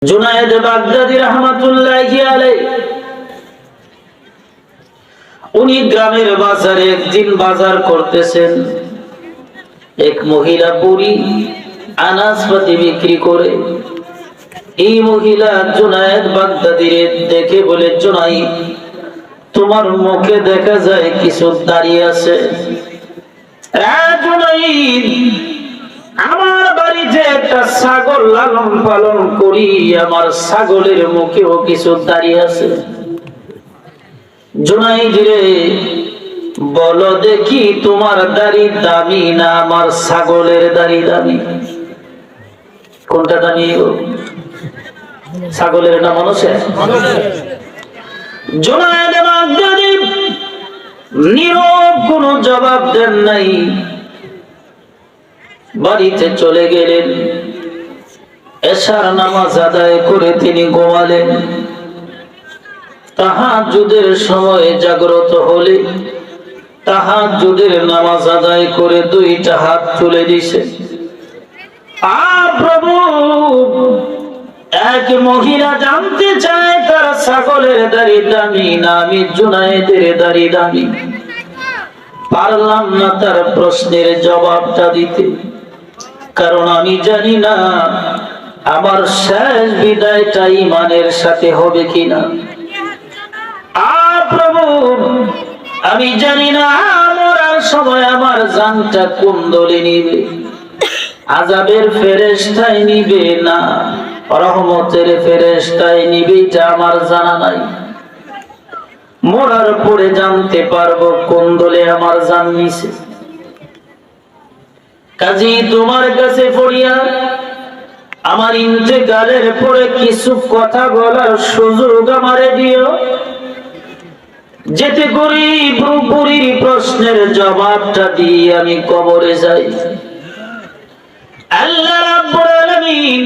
Junaid Baghdadi রাহমাতুল্লাহি আলাইহি উনি গ্রামের বাজারে একদিন বাজার করতেছেন। এক মহিলা বুড়ি আনাজপাতি বিক্রি করে। এই মহিলা জুনায়েদ বাগদাদীর দেখে বলে, জুনায়েদ, তোমার মুখে দেখা যায় কিছু দাঁড়িয়ে আছে। জুনায়েদ, আমার বাড়িতে একটা ছাগল লালন পালন করি, আমার ছাগলের মুখেও কিছু দাঁড়িয়ে আছে। জুনায়েদ রে, বলো দেখি তোমার দাড়ি দামি না আমার ছাগলের দাড়ি দামি? কোনটা দামি গো? ছাগলের না মানুষের? জুনায়েদ বাগদাদী নীরব, কোনো জবাব দেন নাই। বাড়িতে চলে গেলেন। এশার নামাজ আদায় করে তিনি ঘুমালেন। তাহাজ্জুদের সময় জাগ্রত হলে তাহাজ্জুদের নামাজ আদায় করে দুইটা হাত তুলে দিছে। প্রভু, এক মহিলা জানতে চায় তার ছাগলের দাড়ি দামি না আমি জুনায়েদের দাড়ি দামি। পারলাম না তার প্রশ্নের জবাবটা দিতে, কারণ আমি জানি না আমার শেষ বিদায়টা ঈমানের সাথে হবে কিনা। প্রভু, আমি জানি না মরার সময় আমার জানটা কোন দলে নিবে, আযাবের ফেরেশতায় নিবে না রহমতের ফেরেশতায় নিবে, এটা আমার জানা নাই। মরার পরে জানতে পারবো কোন দলে আমার জান নিছে। কাজী তোমার কাছে পড়িয়া আমার ইন্তেকালের পরে কিছু কথা বলার সুযোগ আমারে দিও, যেতে করি বুড়ির প্রশ্নের জবাবটা দিয়ে আমি কবরে যাই। আল্লাহ রাব্বুল আলামিন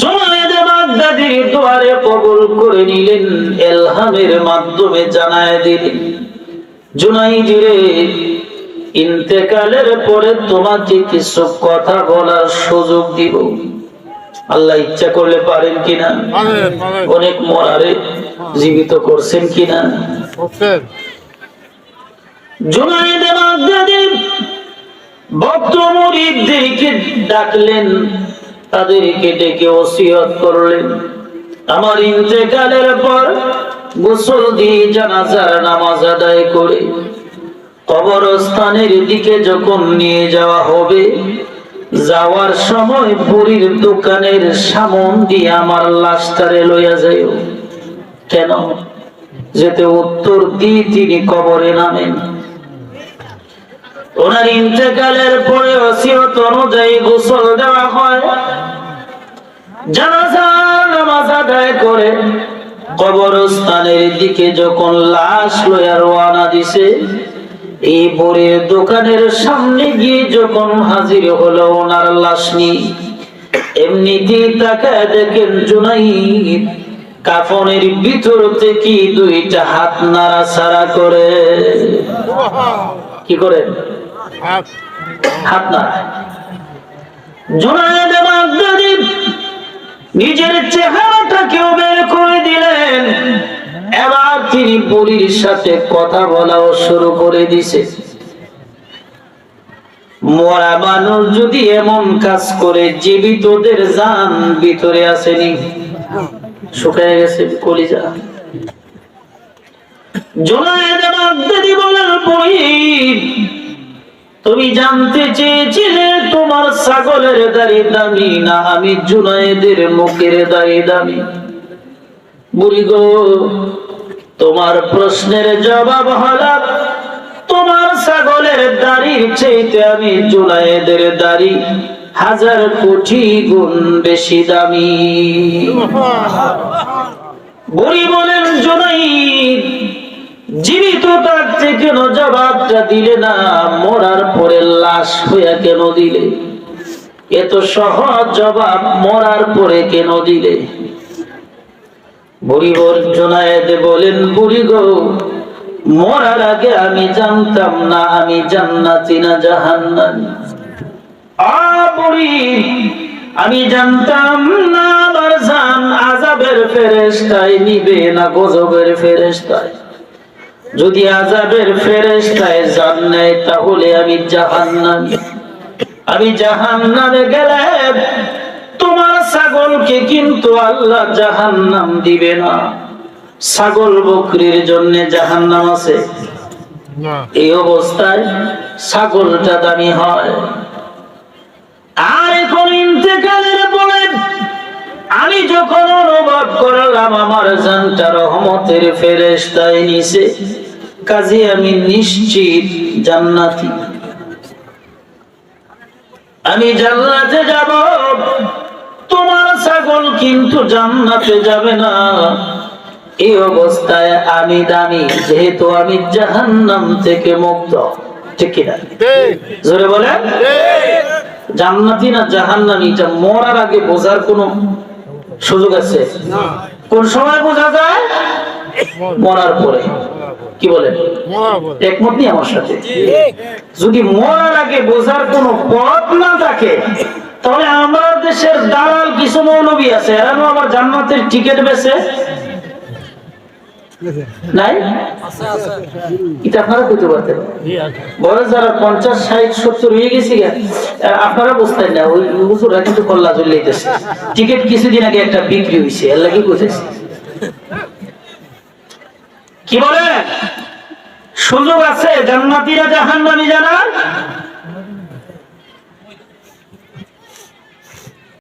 জুনায়েদ বাগদাদীর দুয়ারে কবুল করে নিলেন, ইলহামের মাধ্যমে জানায় দিলেন, জুনায়েদ রে, ইন্তেকালের পরে তোমাকে কিছু কথা বলার সুযোগ দিব। আল্লাহ ইচ্ছা করলে পারেন কিনা? অনেক মরারে জীবিত করছেন কিনা? জুনায়েদ বাগদাদী ভক্ত মুরিদদেরকে ডাকলেন, তাদেরকে ডেকে ওসিয়ত করলেন, আমার ইন্তেকালের পর গোসল দিয়ে জানাজার নামাজ আদায় করে কবরস্থানের দিকে যখন নিয়ে যাওয়া হবে, যাওয়ার সময় বুড়ির দোকানের সামন দিয়ে আমার লাশটারে লইয়া যাইও। কেন? যেতে উত্তর দিয়ে তিনি কবরে নামেন। ওনার ইন্তেকালের পরে ওসিয়ত অনুযায়ী গোসল দেওয়া হয়, জানাজার নামাজ আদায় করে কবরস্থানের দিকে যখন লাশ লইয়া রওনা দিছে, এই বুড়ির দোকানের সামনে গিয়ে যখন হাজির হলো ওনার লাশ নিয়ে, এমনিতেই তাকায় দেখেন জুনায়েদ কাফনের ভিতর থেকে দুইটা হাত নাড়াচাড়া করে। কি করে? হাত নাড়ায়। জুনায়েদ বাগদাদী নিজের চেহারাটাকেও বের করে দিলেন। এবার তিনি বুড়ির সাথে কথা বলাও শুরু করে দিছে। মরা মানুষ যদি এমন কাজ করে, জীবিতদের জান ভিতরে আসেনি, শুকিয়ে গেছে কলিজা। জুনায়েদ বাগদাদী বলেন, বুড়ি, তুমি জানতে চেয়েছিলে তোমার ছাগলের দাড়ি দামি না আমি জুনায়েদের মুখের দাড়ি দামি? বুড়ি গো, তোমার প্রশ্নের জবাব হলো তোমার ছাগলের দাড়ির চাইতে আমি জুনায়েদের দাড়ি 1000 কোটি গুণ বেশি দামি। বুড়ি বলেন, জুনায়েদ, জীবিত থাকতে কেন জবাবটা দিলে না? মরার পরে লাশ হইয়া কেন দিলে? এত সহজ জবাব মরার পরে কেন দিলে? বুড়ি জুনায়েদ বলেন, বুড়ি গো, মরার আগে আমি জানতাম না আমি জান্নাতি না জাহান্নামী। বুড়ি, আমি জানতাম না আমার জান আযাবের ফেরেশতায় নিবে না গজবের ফেরেশতায়। যদি আযাবের ফেরেশতায় জান নেয় তাহলে আমি জাহান্নামী। আমি জাহান্নামে গেলে তোমার ছাগলকে কিন্তু আল্লাহ জাহান্নাম দিবে না। ছাগল বকরির জন্য জাহান্নাম আছে, এই অবস্থায় ছাগলটা দামি হয়। আর এখন ইন্তেকালের পরে আমি যখন অনুভব করলাম আমার জানটা রহমতের ফেরেশতায় নিছে, কাজে আমি নিশ্চিত জান্নাতি, আমি জান্নাতে যাব। তোমার ছাগল কিন্তু জান্নাতে যাবে না। এই অবস্থায় আমি দামি, যেহেতু আমি জাহান্নাম থেকে মুক্ত। ঠিক কিনা? জোরে বলেন। জান্নাতি না জাহান্নামী এটা মরার আগে বোঝার কোনো সুযোগ আছে? কোন সময় বোঝা যায়? মরার পরে। কি বলেন? একমত নেই আমার সাথে? যদি মরার আগে বোঝার কোনো পথ না থাকে তাহলে আমার দেশের দালাল কিছু মৌলবী আছে, এরা আবার জান্নাতের টিকিট বেচে নাই? এটা আপনারা বুঝতে পারতেন। বয়স যারা 50, 60, 70 হয়ে গেছে আপনারা বুঝতেন না, ওই হুজুররা কিন্তু কল্লা জ্বলাইতেছে। টিকিট কিছুদিন আগে একটা বিক্রি হয়েছে, এর লাগি বুঝেছে। কি বলে সুযোগ আছে জান্নাতীরা জাহান্নামী জানার?